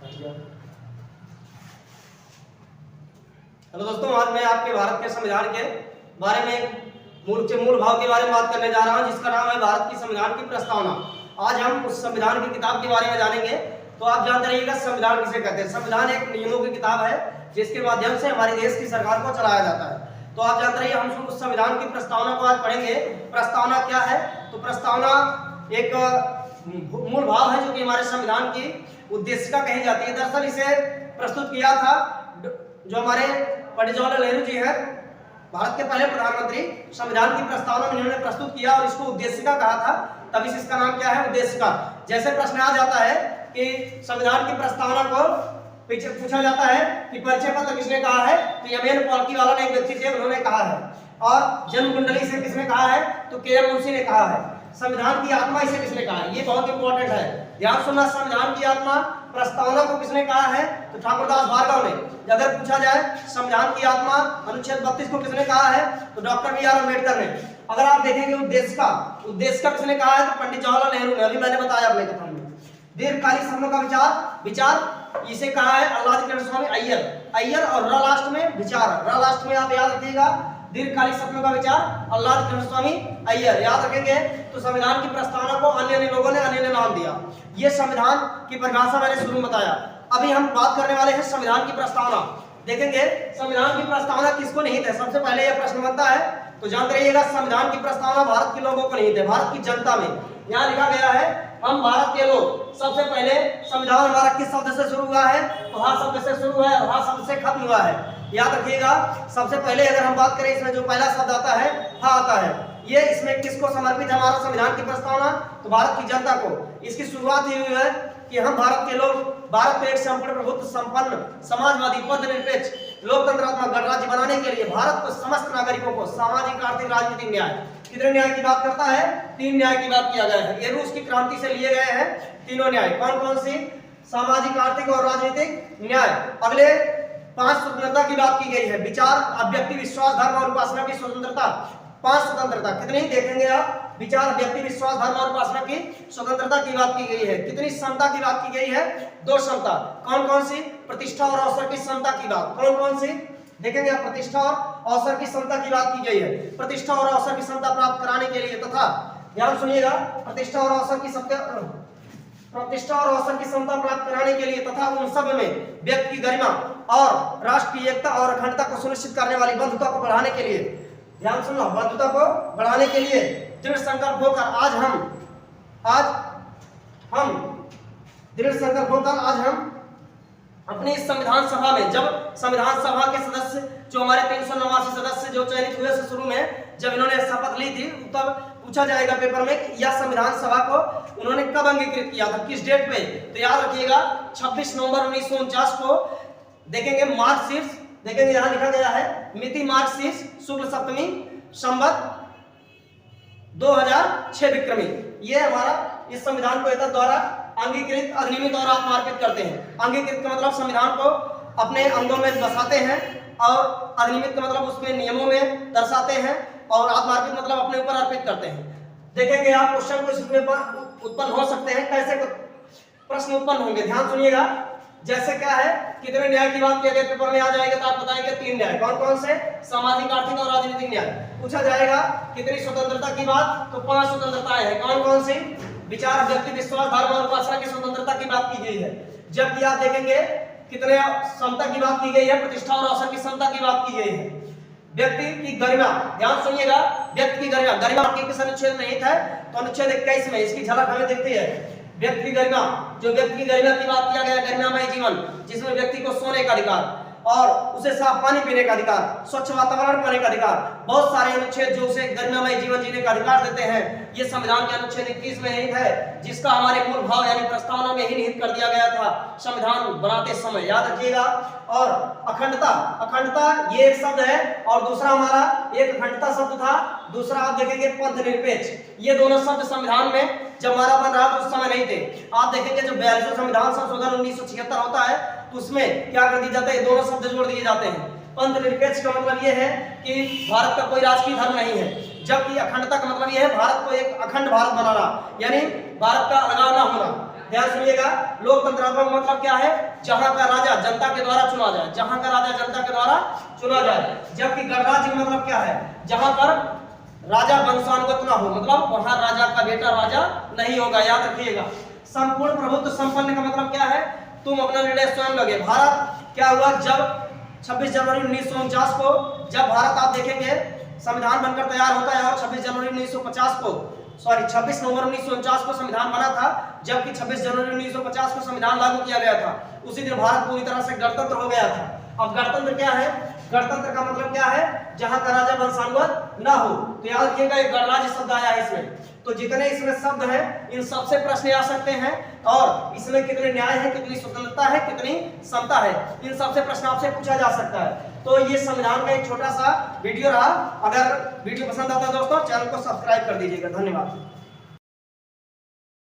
Hello दोस्तों, आज मैं आपके भारत के संविधान के बारे में मूल भाव के बारे में बात करने जा रहा हूं, जिसका नाम है भारत की संविधान की प्रस्तावना। आज हम उस संविधान की किताब के बारे में जानेंगे। तो आप जानते रहिएगा संविधान किसे कहते हैं। संविधान एक नियमों की किताब है जिसके माध्यम से हमारे देश की सरकार को चलाया जाता है। तो आप जानते रहिए, हम उस संविधान की प्रस्तावना को आज पढ़ेंगे। प्रस्तावना क्या है? तो प्रस्तावना एक मूल भाव है जो कि हमारे संविधान की उद्देशिका कही जाती है। दरअसल इसे प्रस्तुत किया था जो हमारे पंडित जवाहरलाल नेहरू जी हैं, भारत के पहले प्रधानमंत्री। संविधान की प्रस्तावना में इन्होंने प्रस्तुत किया और इसको उद्देशिका कहा था, तभी इसका नाम क्या है? उद्देशिका। जैसे प्रश्न आ जाता है कि संविधान की प्रस्तावना को पीछे पूछा जाता है कि परिचय पत्र किसने कहा है, तो एम.एन. पॉलकीवाला ने एक व्यक्ति थे, उन्होंने कहा है। और जन्म कुंडली से किसने कहा है? तो के.एम. मुंशी ने कहा है। संविधान की आत्मा इसे किसने कहा है? ये बहुत इंपॉर्टेंट है, ध्यान सुनना। संविधान की आत्मा प्रस्तावना को किसने कहा है? तो ठाकुरदास भार्गव ने। अगर पूछा जाए संविधान की आत्मा अनुच्छेद 32 को किसने कहा है? तो डॉक्टर बी.आर. अम्बेडकर ने। अगर आप देखेंगे उद्देशिका किसने कहा है? तो पंडित जवाहरलाल नेहरू ने। अभी मैंने बताया अपने कथन में। दीर्घकालिक सपनों का विचार इसे कहा है अल्लादी कृष्ण स्वामी अय्यर और र लास्ट में विचार। र लास्ट में आप याद रखिएगा, दीर्घकालिक सपनों का विचार अल्लादी कृष्ण स्वामी अय्यर, याद रखेंगे। तो संविधान की प्रस्तावना को अन्य लोगों ने अन्य नाम दिया। ये संविधान की परिभाषा मैंने शुरू में बताया। अभी हम बात करने वाले हैं संविधान की प्रस्तावना। देखेंगे संविधान की प्रस्तावना किसको निहित है। सबसे पहले यह प्रश्न बनता है, तो जानते रहिएगा संविधान की प्रस्तावना भारत के लोगों को निहित है, भारत की जनता में। यहाँ लिखा गया है हम भारत के लोग। सबसे पहले संविधान हमारा किस शब्द से शुरू हुआ है? तो हा शब्द से शुरू हुआ है और हा शब्द से खत्म हुआ है, याद रखिएगा। सबसे पहले अगर हम बात करें, इसमें जो पहला शब्द आता है हा आता है। ये इसमें किसको समर्पित है हमारा संविधान की प्रस्तावना? तो भारत की जनता को। इसकी शुरुआत ही हुई है कि हम भारत के लोग भारत को एक संपूर्ण प्रभुत्व संपन्न समाजवादी पद निरपेक्ष लोकतंत्रात्मक गणराज्य बनाने के लिए भारत को समस्त नागरिकों को सामाजिक आर्थिक राजनीतिक न्याय, कितने न्याय की बात करता है? 3 न्याय की बात किया गया है। ये रूस की क्रांति से लिए गए हैं तीनों न्याय। कौन कौन सी? सामाजिक आर्थिक और राजनीतिक न्याय। अगले 5 स्वतंत्रता की बात की गई है। विचार, अभिव्यक्ति, विश्वास, धर्म और उपासना की स्वतंत्रता। 5 स्वतंत्रता कितनी देखेंगे आप? विचार, अभिव्यक्ति, विश्वास, धर्म और उपासना की स्वतंत्रता की बात की गई है। कितनी समता की बात की गई है? 2 समता। कौन कौन सी? प्रतिष्ठा और अवसर की समता की बात। कौन कौन सी देखेंगे आप? प्रतिष्ठा और अवसर की समता की बात की गई है। प्रतिष्ठा और अवसर की समता प्राप्त कराने के लिए तथा, ध्यान सुनिएगा, प्रतिष्ठा और अवसर की समता प्राप्त कराने के लिए तथा उन सब में व्यक्ति की गरिमा और राष्ट्र की एकता और अखंडता को सुनिश्चित करने वाली बंधुता को बढ़ाने के लिए, ध्यान सुनना, बंधुता को बढ़ाने के लिए दृढ़ संकल्प होकर आज हम अपनी इस संविधान सभा में, जब संविधान सभा के सदस्य जो हमारे 389 सदस्य जो चयनित हुए शुरू में, जब इन्होंने शपथ ली थी, तब पूछा जाएगा पेपर में कि यह संविधान सभा को उन्होंने कब अंगीकृत किया था, किस डेट पे? तो याद रखिएगा 26 नवंबर 1949 को। देखेंगे मार्कशीट, देखेंगे यहाँ लिखा गया है मिति मार्कशीट शुक्ल सप्तमी संवत 2006 विक्रमी। ये हमारा इस संविधान को एतद द्वारा अंगीकृत अधिनियमित और आत्मार्पित करते हैं। अंगीकृत का मतलब संविधान को अपने अंगों में बसाते हैं और अधिनियमित का मतलब उसके नियमों में दर्शाते हैं और आत्मार्पित मतलब अपने ऊपर अर्पित करते हैं। देखेंगे आप क्वेश्चन को इसमें उत्पन्न हो सकते हैं, कैसे प्रश्न उत्पन्न होंगे, ध्यान सुनिएगा। जैसे क्या है, कितने न्याय की बात किया गया पेपर में आ जाएगा, तो आप बताएंगे 3 न्याय। कौन कौन से? सामाजिक आर्थिक और राजनीतिक न्याय। पूछा जाएगा कितनी स्वतंत्रता की बात? तो 5 स्वतंत्रताएं हैं। कौन कौन सी? विचार, अभिव्यक्ति, विश्वास, धर्म और उपासना की स्वतंत्रता की बात की गई है। जबकि आप देखेंगे कितने समता की बात की गई है, प्रतिष्ठा और अवसर की समता की बात की गई है। व्यक्ति की गरिमा, ध्यान सुनिएगा, व्यक्ति की गरिमा के किस अनुच्छेद में निहित है? तो अनुच्छेद 21 में। इसकी झलक हमें दिखती है। व्यक्ति की गरिमा, जो व्यक्ति की गरिमा की बात किया गया, गरिमामय जीवन, जिसमें व्यक्ति को सोने का अधिकार और उसे साफ पानी पीने का अधिकार, स्वच्छ वातावरण पाने का अधिकार, बहुत सारे अनुच्छेद जो उसे गरिमामय जीवन जीने का अधिकार देते हैं, ये संविधान के अनुच्छेद 21 में निहित है, जिसका हमारे मूल भाव यानी प्रस्तावना में ही निहित कर दिया गया था संविधान बनाते समय, याद रखिएगा। और अखंडता ये एक शब्द है और दूसरा हमारा एक अखंडता शब्द था, दूसरा आप देखेंगे पद निरपेक्ष। ये दोनों शब्द संविधान में जब हमारा बन रहा था उस समय नहीं थे। आप देखेंगे जब 42वां संविधान संशोधन 1976 होता है तो उसमें क्या कर दिया जाता है? दोनों शब्द जोड़ दिए जाते हैं। पंथ निरपेक्ष का मतलब यह है कि भारत का कोई राजकीय धर्म नहीं है, जबकि अखंडता का मतलब यह है भारत को एक अखंड भारत बनाना, यानी भारत का अलगाव न होना। ध्यान सुनिएगा, लोकतंत्रात्मक मतलब क्या है? जहां का राजा जनता के द्वारा चुना जाए, जहां का राजा जनता के द्वारा चुना जाए। जबकि गणराज्य का मतलब क्या है? जहां पर राजा वंशानुगत ना हो, मतलब वहां राजा का बेटा राजा नहीं होगा, याद रखिएगा। संपूर्ण प्रभुत्व संपन्न का मतलब क्या है? तुम अपना निर्णय स्वयं लगे। भारत क्या हुआ? जब 26 जनवरी 1949 को जब भारत आप देखेंगे संविधान बनकर तैयार होता है, और 26 जनवरी 1950 को 26 नवंबर 1949 को संविधान बना था, जबकि 26 जनवरी 1950 को संविधान लागू किया गया था। उसी दिन भारत पूरी तरह से गणतंत्र हो गया था। अब गणतंत्र क्या है? गणतंत्र का मतलब क्या है? जहां का राजा वंशानुगत ना हो। तो याद रखिएगा एक गणराज्य शब्द आया है इसमें। तो जितने इसमें शब्द हैं इन सबसे प्रश्न आ सकते हैं, और इसमें कितने न्याय है, कितनी स्वतंत्रता है, कितनी समता है, इन सबसे प्रश्न आपसे पूछा जा सकता है। तो ये संविधान का एक छोटा सा वीडियो रहा। अगर वीडियो पसंद आता है दोस्तों, चैनल को सब्सक्राइब कर दीजिएगा। धन्यवाद।